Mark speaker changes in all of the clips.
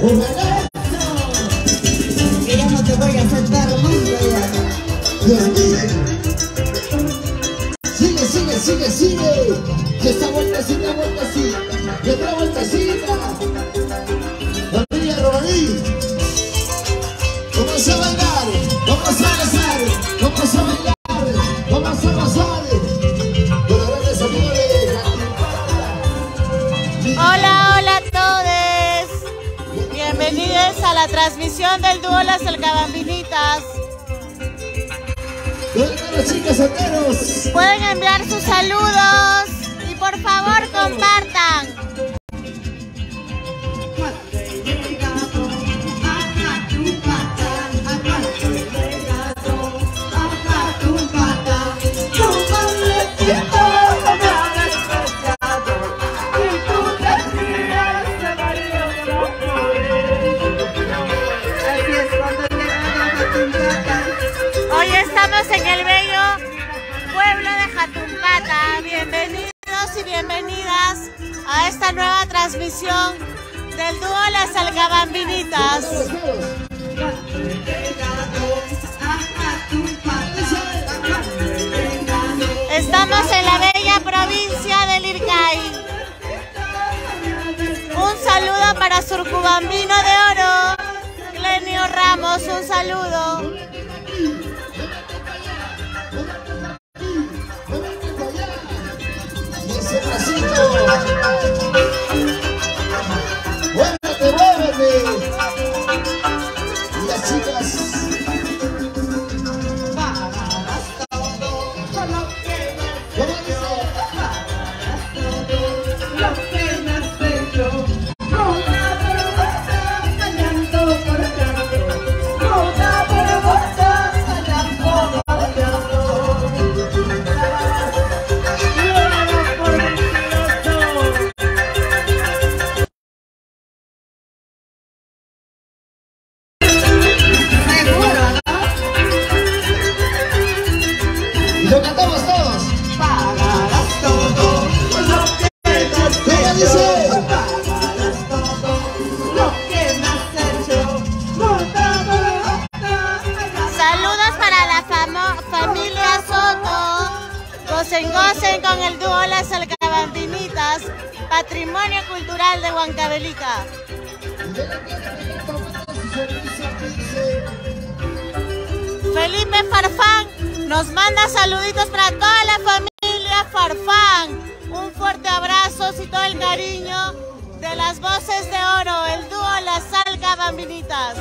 Speaker 1: Ojalá. Que ya no te voy a aceptar nunca ya. Dios mío. Sigue, sigue, sigue, sigue. Y esta vueltecita, vueltecita. Y otra vueltecita. Familia Romaní. Vamos a bailar, vamos a gozar, vamos a bailar, vamos a gozar.
Speaker 2: Hola, hola a todos. Bienvenidos a la transmisión del dúo Las Salcabambinitas.
Speaker 1: Los chicos solteros.
Speaker 2: Pueden enviar sus saludos y por favor compartan. Hoy estamos en el bello pueblo de Jatumpata. Bienvenidos y bienvenidas a esta nueva transmisión del dúo Las Salcabambinitas. Estamos en la bella provincia del Ircay. Un saludo para Surcubambino de Oro, Clenio Ramos, un saludo.
Speaker 1: Muévete, muévete. Y las chicas. Lo cantamos todos. Pagarás todo lo que ¿cómo dice? Pagarás todo lo que me has hecho.
Speaker 2: Saludos para la familia Soto. Gocen con el dúo Las Salcabambinitas, patrimonio cultural de Huancavelica. Felipe Farfán nos manda saluditos para toda la familia Farfán. Un fuerte abrazo y todo el cariño de las voces de oro, el dúo Las Salcabambinitas.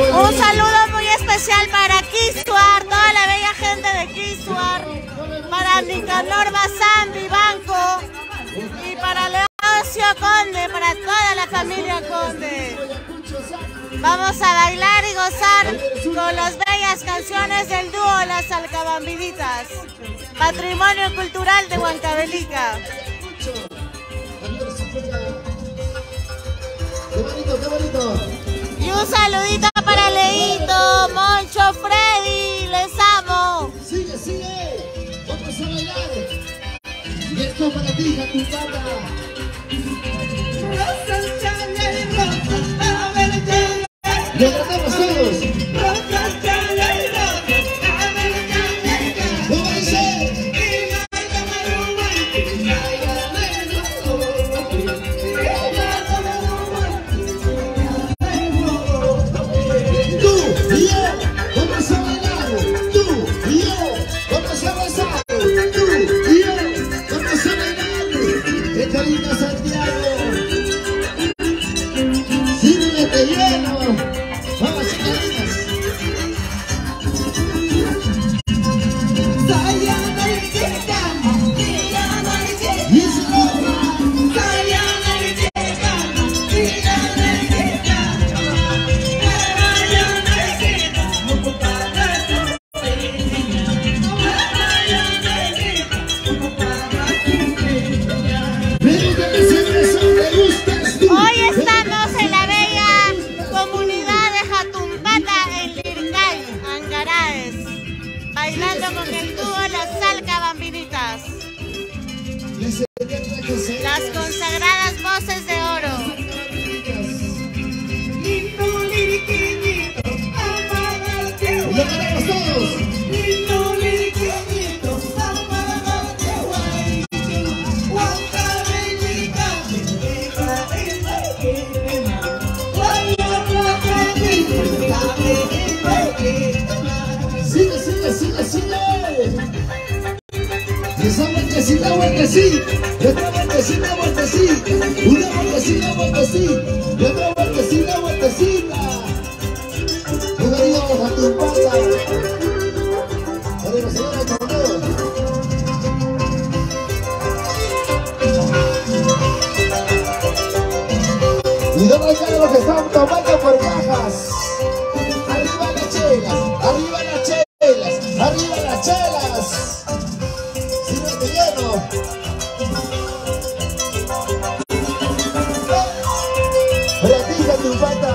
Speaker 2: Un saludo muy especial para Quisuar, toda la bella gente de Quisuar, para Nicanor Bazán Vivanco y para Leoncio Conde, para toda la familia Conde. Vamos a bailar y gozar con las bellas canciones del dúo Las Salcabambinitas, patrimonio cultural de Huancavelica.
Speaker 1: Qué bonito, qué bonito.
Speaker 2: Y un saludito para Leito, Moncho, Freddy, les amo.
Speaker 1: Sigue, sigue. Vamos a bailar. Y esto para ti, Jatumpata. Lo tratamos todos. ¿Cómo dice? Tú y yo vamos a bailar. Tú y yo vamos a gozar. Tú y yo vamos a bailar. Esta linda
Speaker 3: sí, y otra vueltecita, vueltecita, una vueltecita, vueltecita, y otra vueltecita, vueltecita. Un cariño a tu pata. Para la señora Torneo. Y no traigan los que están tomando por cajas. Arriba las chelas, arriba las chelas, arriba las chelas. Sírvete lleno. Platica tu pata,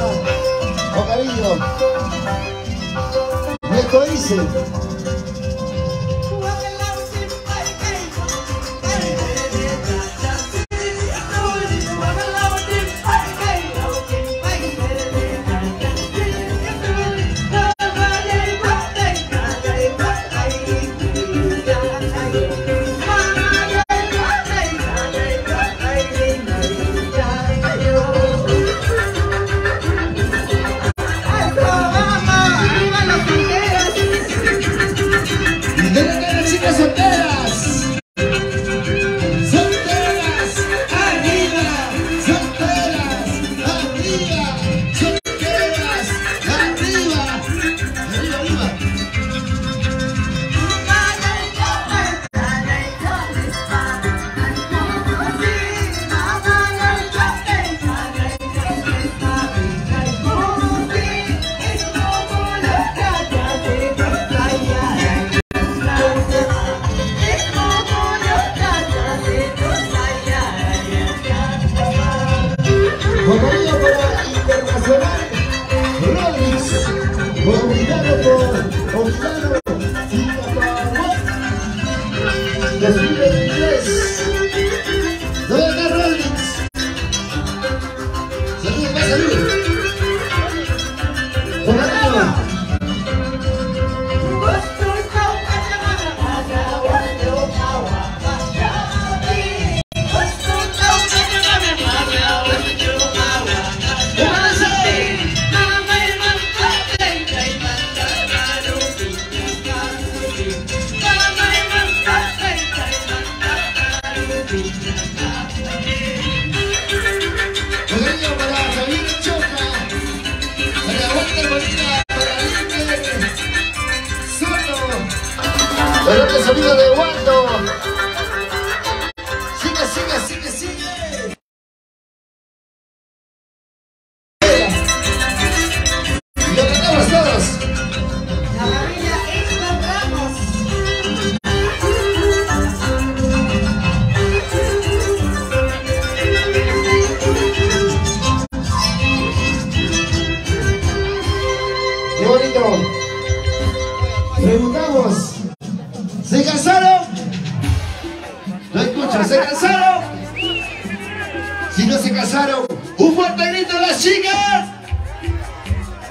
Speaker 3: con cariño. Y esto dice. Amigos de Guando, sigue, sigue, sigue, sigue. Y lo cantamos todos.
Speaker 1: La familia Isla Ramos.
Speaker 3: Qué bonito. Preguntamos. ¿Se cansaron? No escucho, ¿se cansaron? Si no se cansaron, ¡un fuerte grito a las chicas!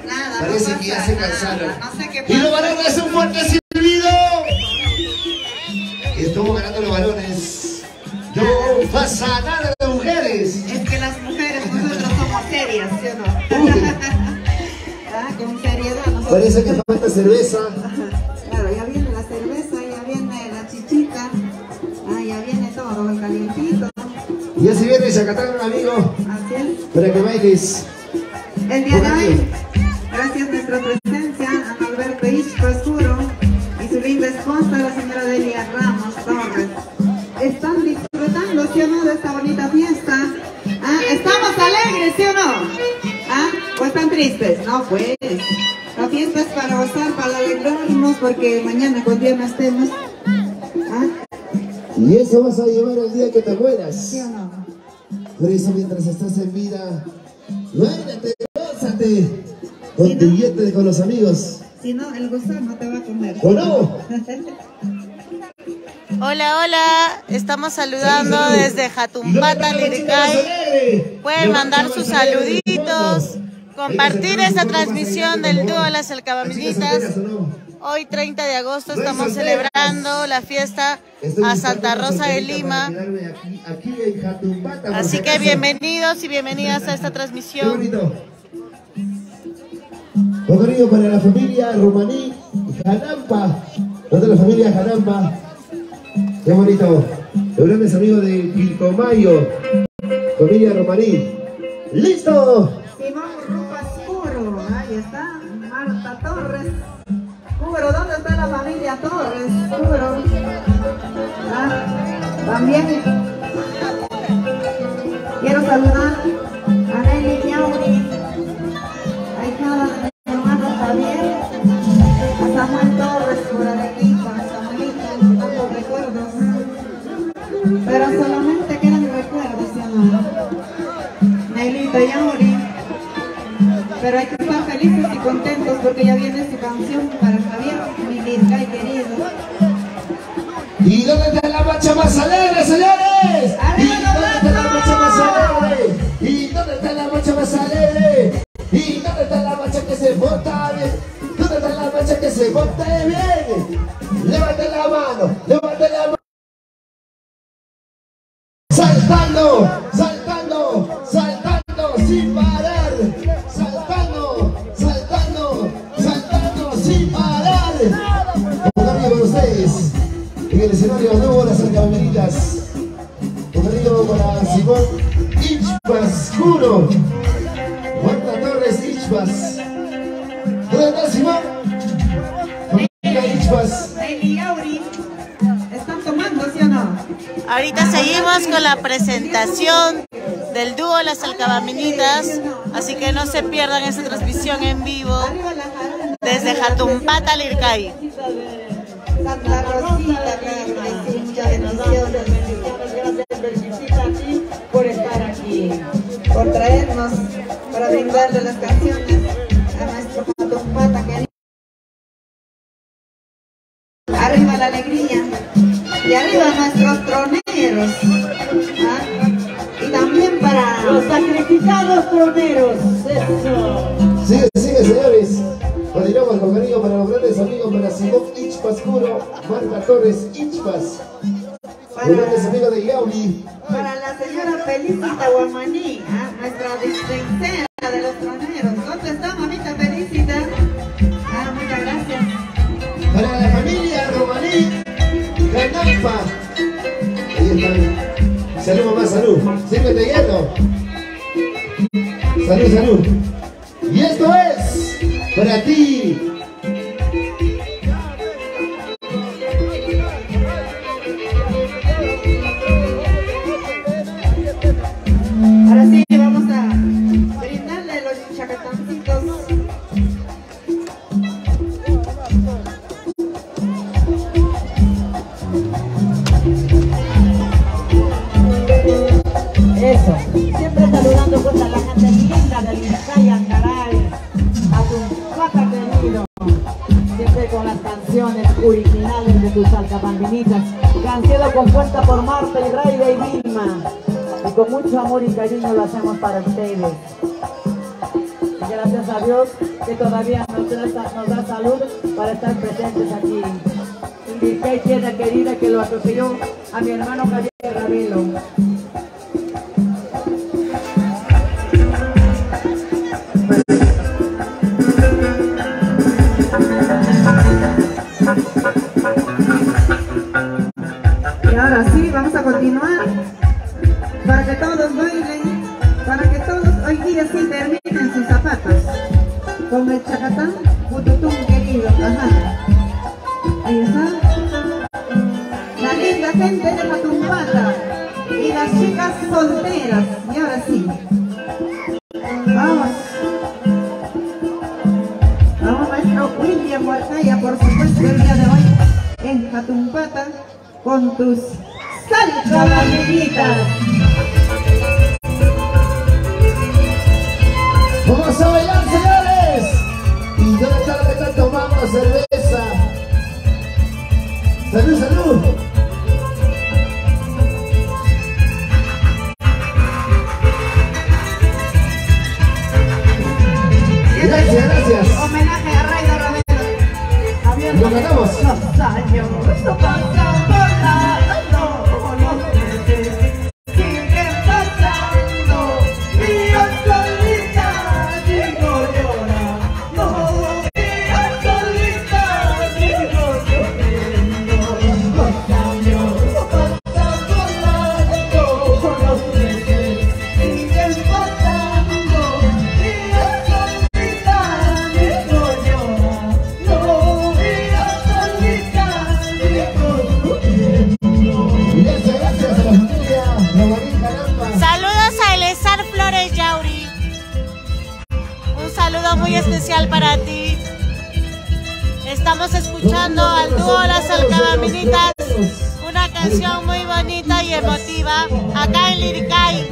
Speaker 1: Nada,
Speaker 3: Parece
Speaker 1: no
Speaker 3: que ya
Speaker 1: pasa
Speaker 3: se
Speaker 1: nada.
Speaker 3: cansaron.
Speaker 1: No sé qué
Speaker 3: Y los
Speaker 1: pasa.
Speaker 3: varones, un fuerte silbido. Estuvo ganando los varones. No pasa nada de mujeres.
Speaker 1: Es que las mujeres, nosotros somos serias, ¿sí o no?
Speaker 3: Uy,
Speaker 1: Con seriedad. Nosotros...
Speaker 3: parece que falta cerveza.
Speaker 1: Claro, ya viene la cerveza, ya viene la chichita, ya viene todo, el calientito.
Speaker 3: Ya se viene Zacatán, amigo,
Speaker 1: Así es.
Speaker 3: para que bailes.
Speaker 1: El día de hoy, gracias a nuestra presencia, a Alberto Ichco Oscuro y su linda esposa, la señora Delia Ramos Torres. Están disfrutando, ¿sí o no?, de esta bonita fiesta. ¿Estamos alegres, sí o no? ¿O están tristes? No, pues. La fiesta es para gozar, para alegrarnos, porque mañana con Dios no estemos.
Speaker 3: Y eso vas a llevar el día que te mueras.
Speaker 1: ¿Sí o no?
Speaker 3: Por eso mientras estás en vida, muérete, gózate, con
Speaker 1: ¿Sí,
Speaker 3: tu
Speaker 1: no?
Speaker 3: billete con los amigos.
Speaker 1: Si no, el gusano te va a comer.
Speaker 3: ¿O no?
Speaker 2: Hola, hola, estamos saludando desde Jatumpata, Liricay. Pueden mandar sus saluditos, compartir esta transmisión del dúo Las Alcabamillitas. Hoy 30 de agosto estamos celebrando la fiesta a Santa Rosa de Lima. Así que bienvenidos y bienvenidas a esta transmisión.
Speaker 3: Un cariño para la familia Romaní Janampa, toda la familia Janampa. Qué bonito. Los grandes amigos de Pilcomayo, familia Romaní. ¡Listo!
Speaker 1: Simón Rupas Curo, ahí está. Marta Torres. Curo, ¿dónde está la familia Torres? Curo. Ah, también quiero saludar a Nelly Yauri, a hijada de mi hermano Javier, a Samuel Torres por Arequipa, Samuelito, tantos recuerdos. Pero solamente quedan recuerdos, ¿sí o no? Nelita Yauri. Pero hay que estar felices y contentos porque ya viene su canción para Javier, mi Lircay querido.
Speaker 3: ¿Y dónde está la marcha más alegre, señores? ¿Y dónde está la marcha más alegre? ¿Y dónde está la marcha más alegre? ¿Y dónde está la marcha que se monta bien? ¿Dónde está la marcha que se monta bien? Levante la mano, levante la mano. Saltando, saltando, saltando sin parar. Saltando, saltando, saltando sin parar. Un cariño para ustedes. En el escenario nuevo las alcabelitas. Un cariño para Simón Ichpas Curo. Marta Torres Ichpas. ¿Dónde está Simón? Familia Ichpas.
Speaker 1: Nelly Yauri. ¿Están tomando, sí o no?
Speaker 2: Ahorita seguimos con la presentación del dúo Las Alcabaminitas, así que no se pierdan esta transmisión en vivo desde Jatumpata, Lircay.
Speaker 1: Santa Rosita, Carmen, muchas bendiciones. Gracias, Virgencita, a ti por estar aquí, por traernos para brindarle las canciones a nuestro Jatumpata querido. Arriba la alegría y arriba nuestros troneros. ¿Ah? Y también para los sacrificados troneros. Eso.
Speaker 3: Sigue, sigue, señores. Continuamos con cariño para los grandes amigos, para Simón Ichpas Curo, Marta Torres Ichpas. Los grandes amigos de Yauli.
Speaker 1: Para la señora Felicita Guamaní, ¿ah? Nuestra dispensera de los troneros. ¿Dónde está, mamita Felicita? Ah, muchas gracias.
Speaker 3: Para la familia Romaní Canampa. Ahí están. Salud, mamá, salud. Sírvete hielo. Salud, salud. Y esto es para ti.
Speaker 1: Ahora sí, vamos a brindarle los chacatancitos. Eso, siempre saludando pues a la gente linda del Lircay, Angaray, a tu pata querido, siempre con las canciones originales de tus alcabaminitas, que han sido compuestas por Marta y Raiva y Vilma, y con mucho amor y cariño lo hacemos para ustedes. Y gracias a Dios que todavía nos da salud para estar presentes aquí. Y Lircay, tierra querida, que lo atropelló a mi hermano Javier Ravelo. Y ahora sí, vamos a continuar para que todos bailen, para que todos hoy día sí terminen sus zapatos con el chacatán Pututún querido. Ajá. Ahí está la linda gente de Jatumpata y las chicas solteras. Y ahora sí, vamos. Vamos, maestro William Huarcaya, por supuesto, el día de hoy en Jatumpata con tus alcabaminitas.
Speaker 3: Vamos a bailar, señores. ¿Y dónde está lo que están tomando cerveza? Salud, salud. Gracias, gracias.
Speaker 1: Homenaje a Raiva Ravelo.
Speaker 3: Lo ganamos.
Speaker 1: Los años pasan volando, los meses siguen pasando, y yo solita sigo llorando, y yo solita sigo llorando.
Speaker 2: muy especial para ti. Estamos escuchando al dúo Las Alcabaminitas, una canción muy bonita y emotiva, acá en Liricay.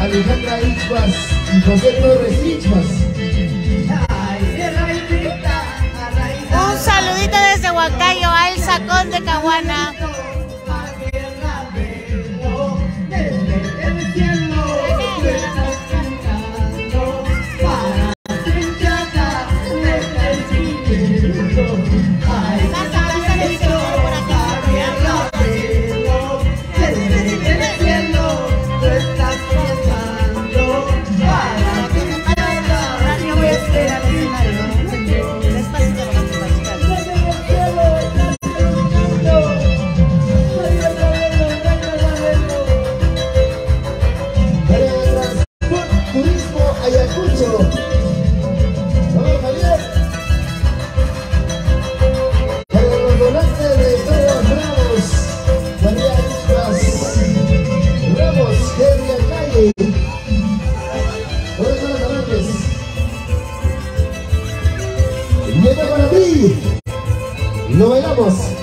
Speaker 3: Alejandra Ichpas y José Torres Ichpas.
Speaker 2: Un saludito desde Huancayo a El Sacón de Caguana.
Speaker 3: Lo bailamos.